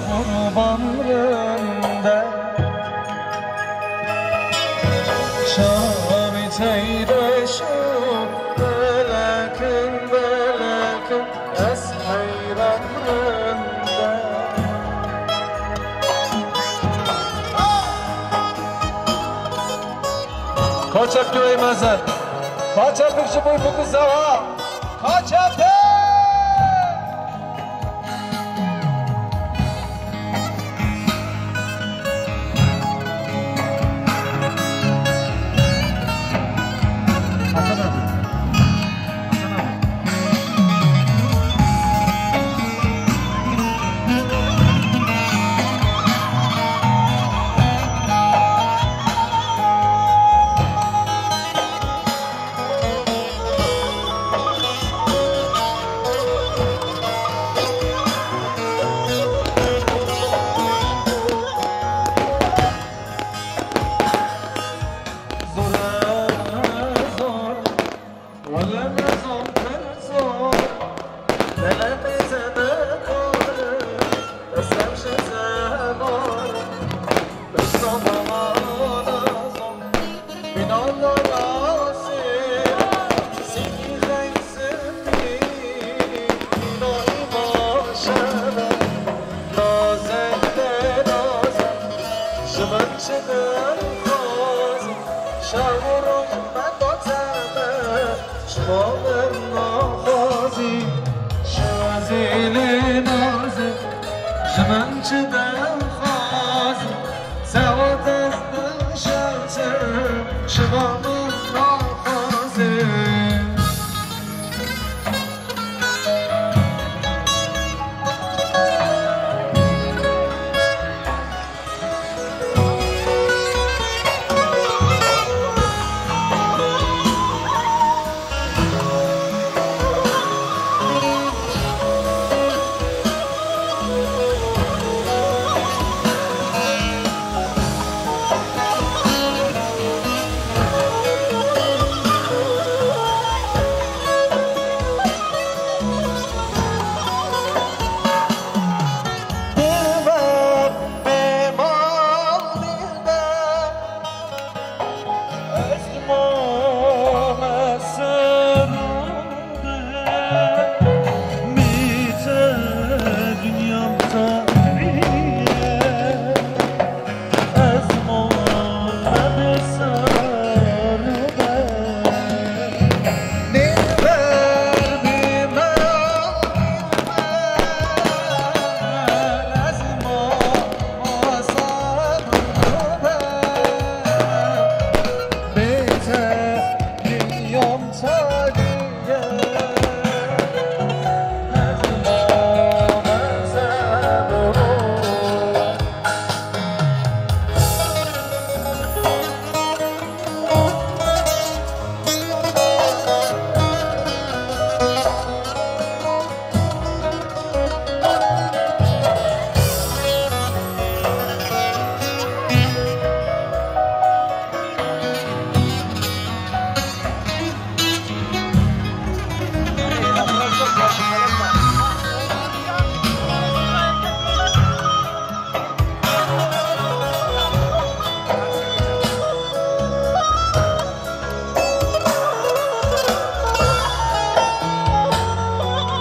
kurbanlarında Şami teyreşim Belakın belakın Es hayranlarında Kaçak güveymezler Kaçak bir şey boy bu kıza Kaçak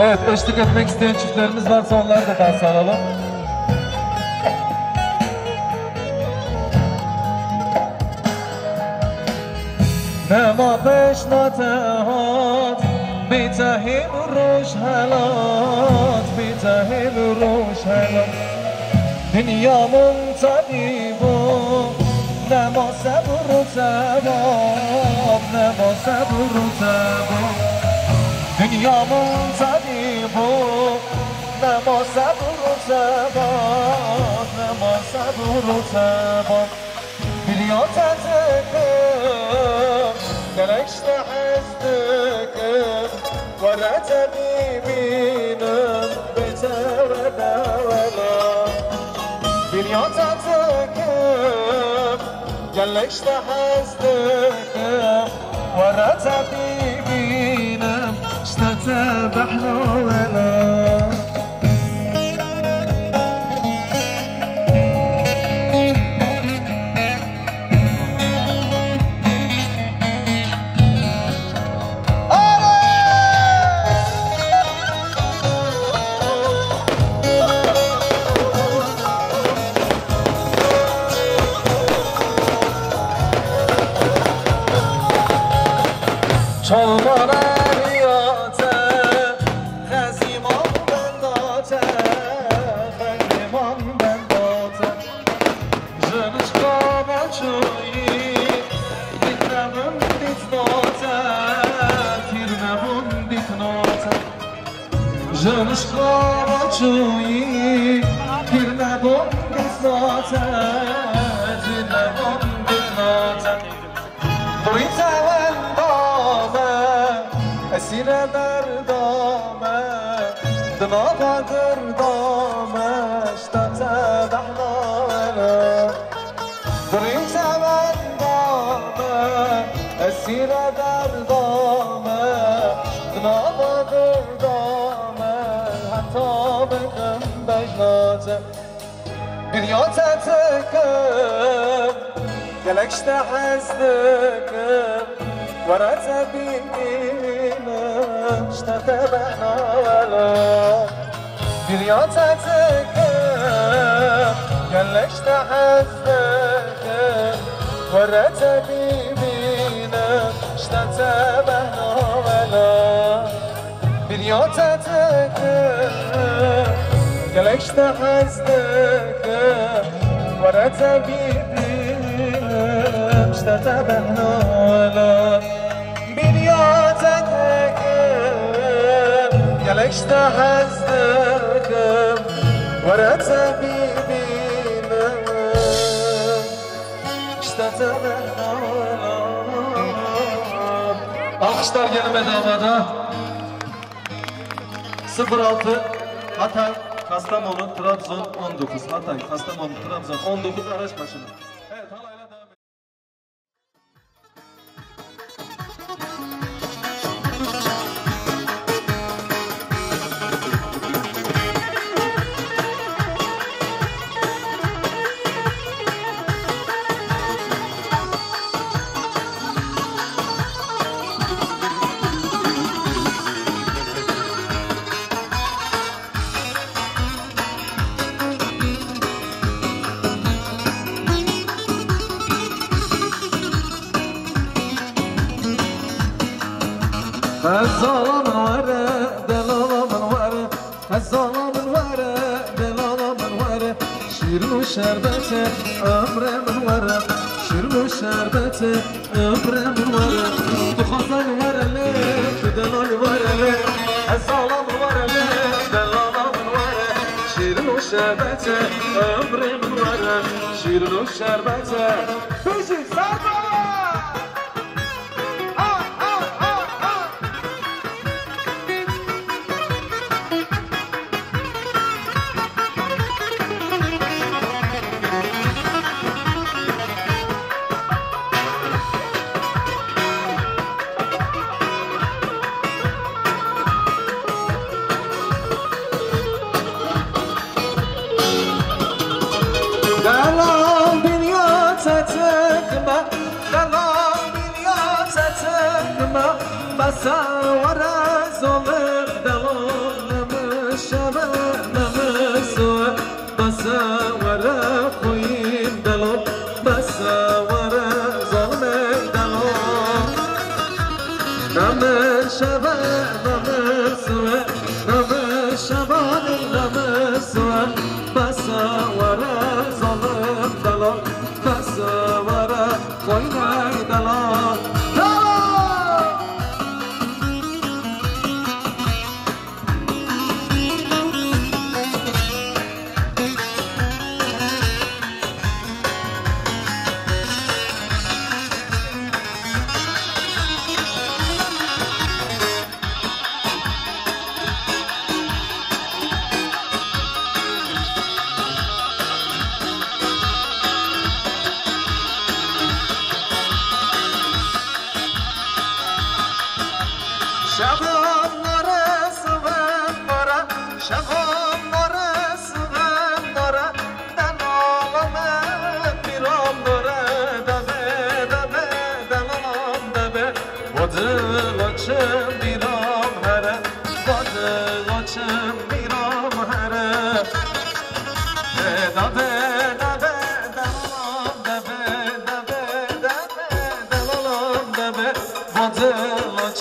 Evet, eşlik etmek isteyen çiftlerimiz varsa onları da dans alalım. Nema peşnatehat Bitahil ruş helat Bitahil ruş helat Dünyamın tabibu Nema sabru sebab Nema sabru sebab Dünyamın tabibu Nema sabru sebab Nema sabru sebab Biliyor tetekim Gelekşte hezdikim Vere tebibinim Bete ve devela Biliyor tetekim Gelekşte hezdikim Vere tebibinim İşte tebehna vela Solmanariyote Xazimon bendote Xazimon bendote Żeniczkowa czuji Bitnabun bitnote Tirnabun bitnote Żeniczkowa czuyi Tirnabun bitnote Tirnabun bitnote Duyta اسیر دردامه دنابا گردامش تا تبحناله بریم تبندامه اسیر دردامه دنابا گردامه حتی بکن بجناته بیریاته تکم گلکشت حزدکم ورات بينا اشتتبعنا ولا برياتك قالك اشتحزتك ورات بينا اشتتبعنا ولا برياتك قالك اشتحزتك ورات بينا اشتتبعنا ولا اشتحزتكم ورات بيبينا اشتتبعنا Alkışlar gelime damada 06 Hatay, Kastamonu, Trabzon 19 Hatay, Kastamonu, Trabzon 19 araç başına. Evet, halayla devam edelim. الظلام ورا دلالام ورا الظلام ورا دلالام ورا شير وشربته عمر من ورا شير وشربته عمر من ورا تخزن ورا ليه دلال ورا ليه الظلام ورا ليه دلالام ورا شير وشربته عمر من ورا شير وشربته بيجي سلطة بساور ظلم دلال نمشبه نمسوه بساور خویم دلال بساور ظلم دلال نمشبه نمسوه نمشبه نمسوه بساور ظلم دلال بساور خویم دلال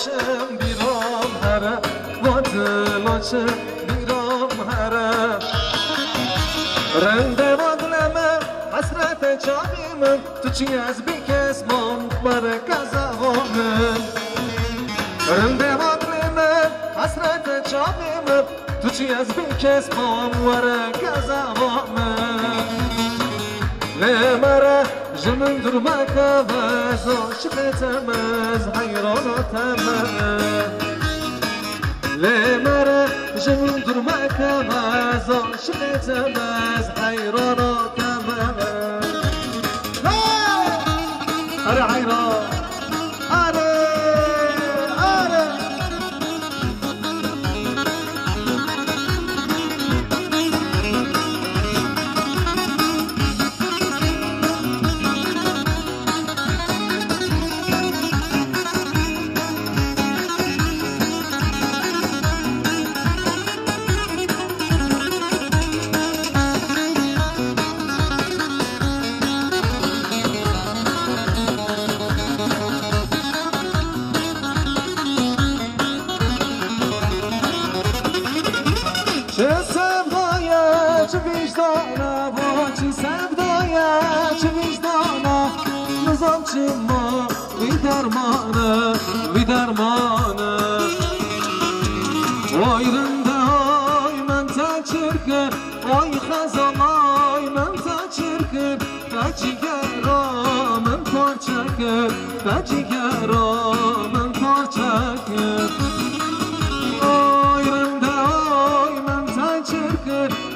دلوچم بیرام هره با دلوچم بیرام هره رنده با دلمه حسرت جانیمم تو چی از بیکس من بر کزاوامم رنده با دلمه حسرت جانیمم تو چی از بیکس من بر کزاوامم لمره جمن درمك باز عشقتم از حیراناتم لمره جمن درمك باز عشقتم از حیراناتم اره حیران اره چه سبدایه چه وجدانه با چه سبدایه چه وجدانه نظام چه ما وی درمانه وای رنده های من تا چرکن وای خزان های من تا چرکن تا جیگرا من پارچه کن تا جیگرا من پارچه کن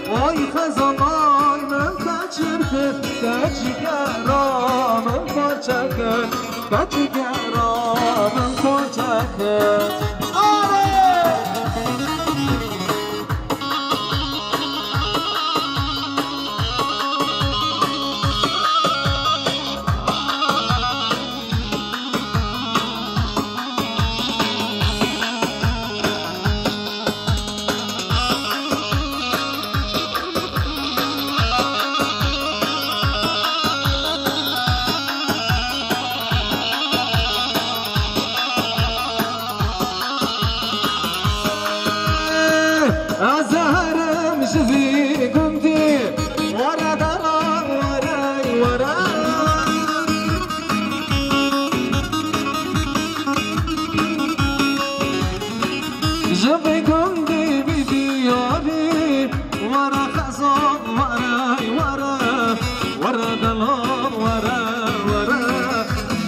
وای خزانای من کچر کرد کچیگرا من پارچه کرد کچیگرا من پارچه کرد azarım jivi gundi wara dalan wara jivi gundi bidiyari wara khazan wara dalan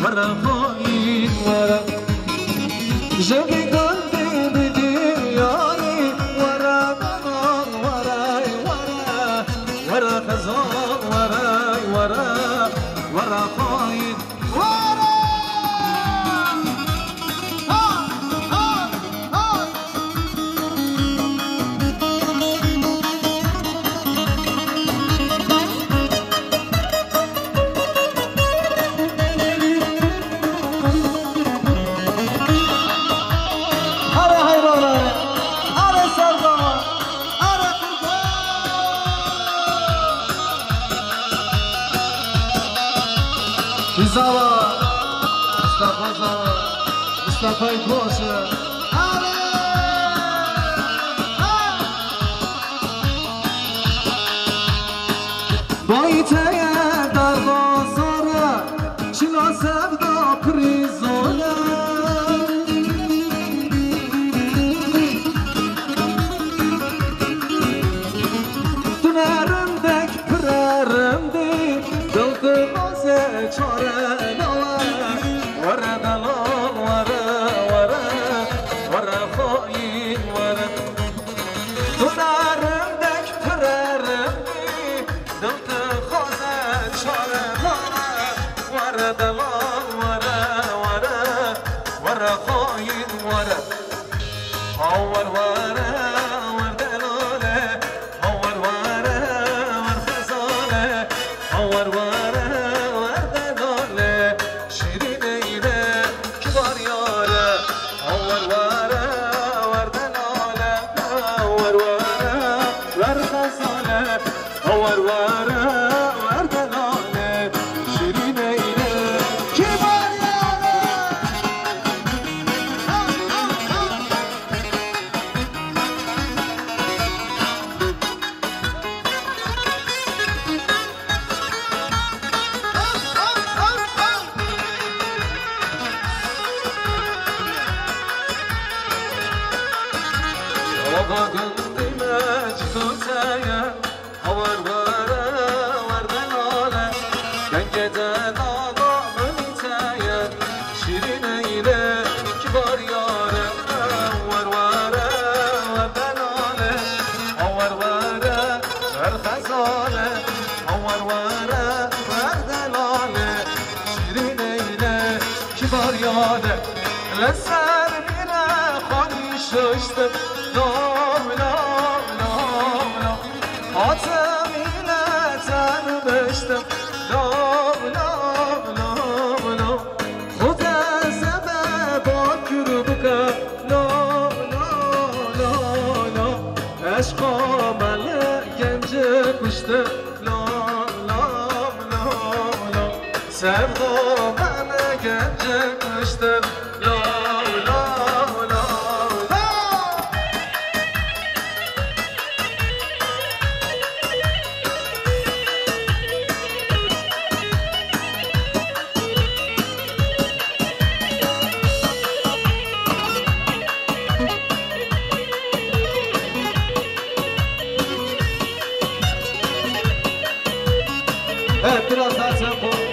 wara khoin wara jivi gundi bidiyari ورا خزان ورا خاين ورا هره حیرانه هره سردار Zava, Mustafa Zava, Mustafa Koşu. Bayteye darbazara, çila sevda prizona. Tünerindek pirerindi, dıldıgazı çare. ورا دلال ورا خاين ورا تو دارندك فررمي دلت خوزت شاره ورا دلال ورا خاين ورا هور ورا دلاله هور ورا خزانه هور ورا دلاله ششتم لام لام لام لام آتمیله تن بشتم لام لام لام لام خود زبه با کربکه لام لام لام لام عشقا مله گنجه کشته لام لام لام لام سبقا مله گنجه کشته biraz daha tempo.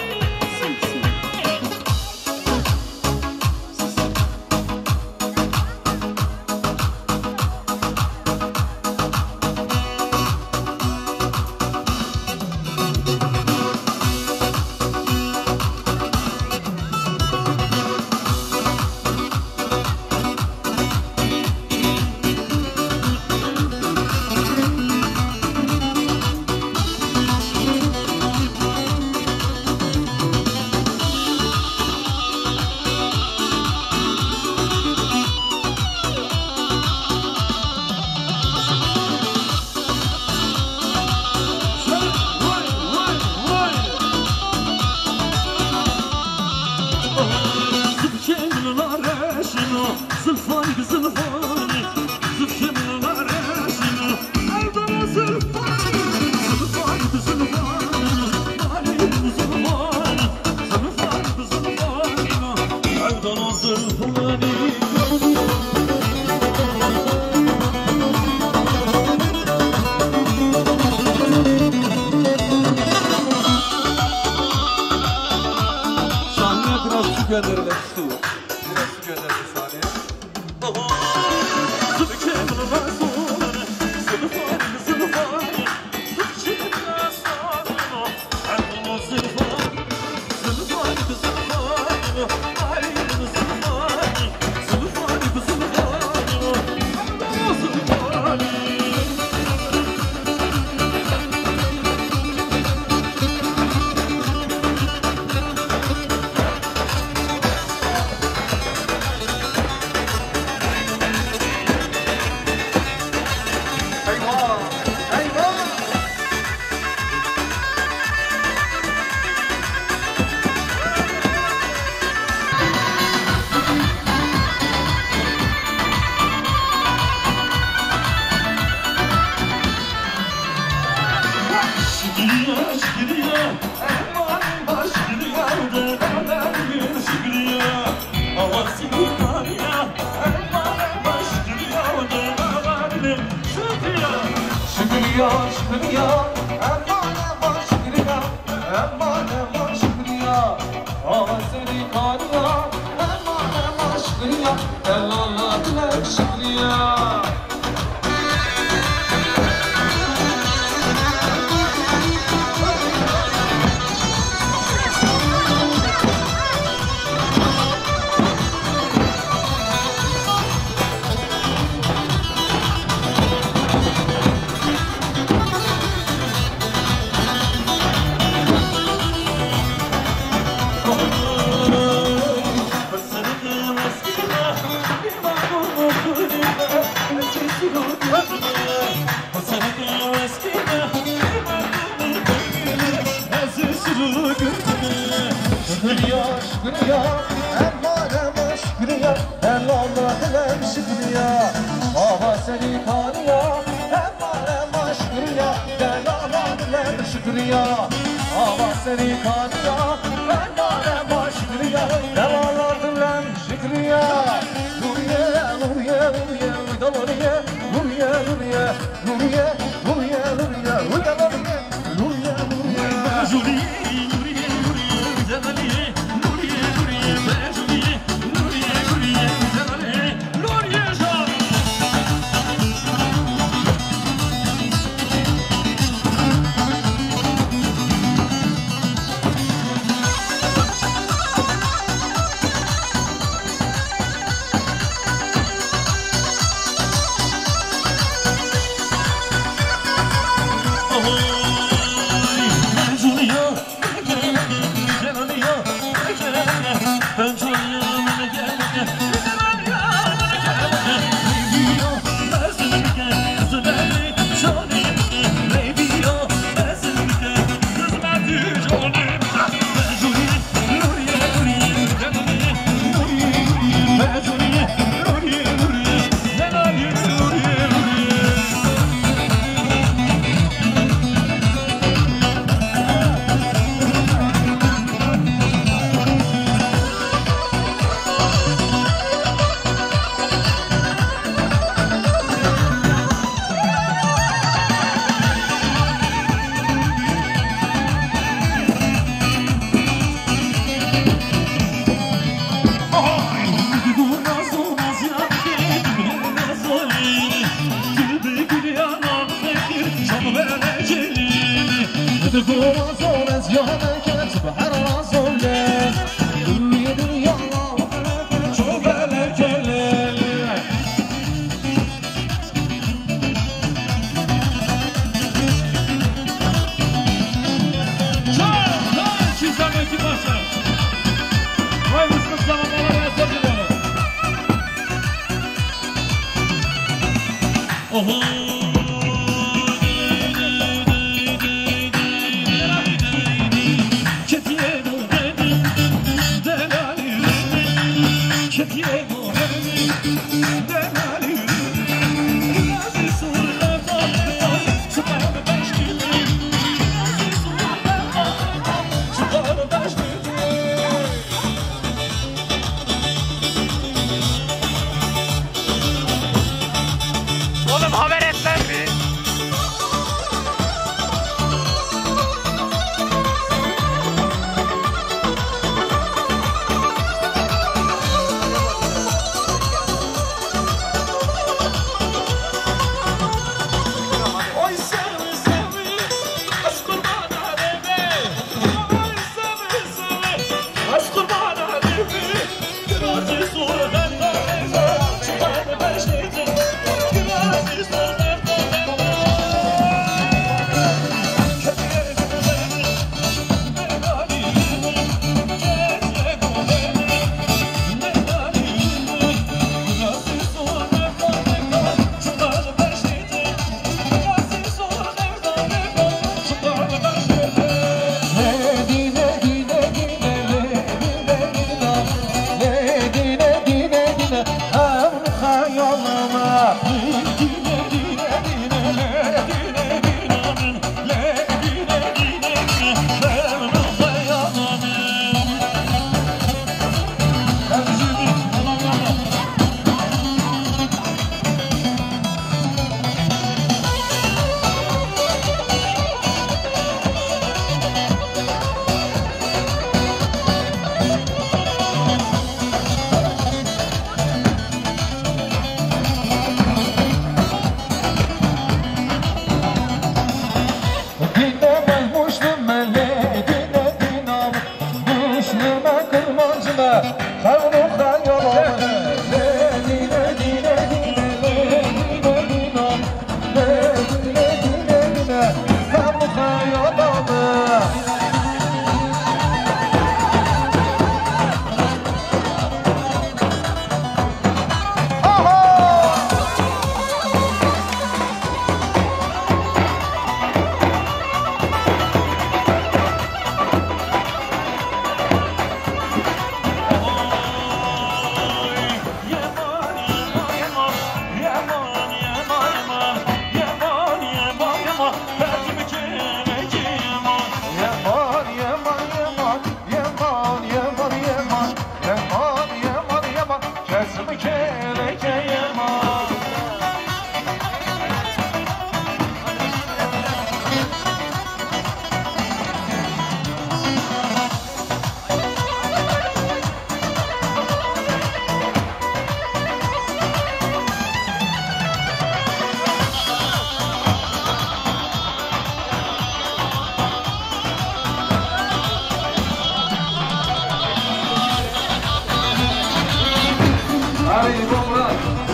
Ali Bomba,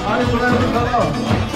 Ali Bomba,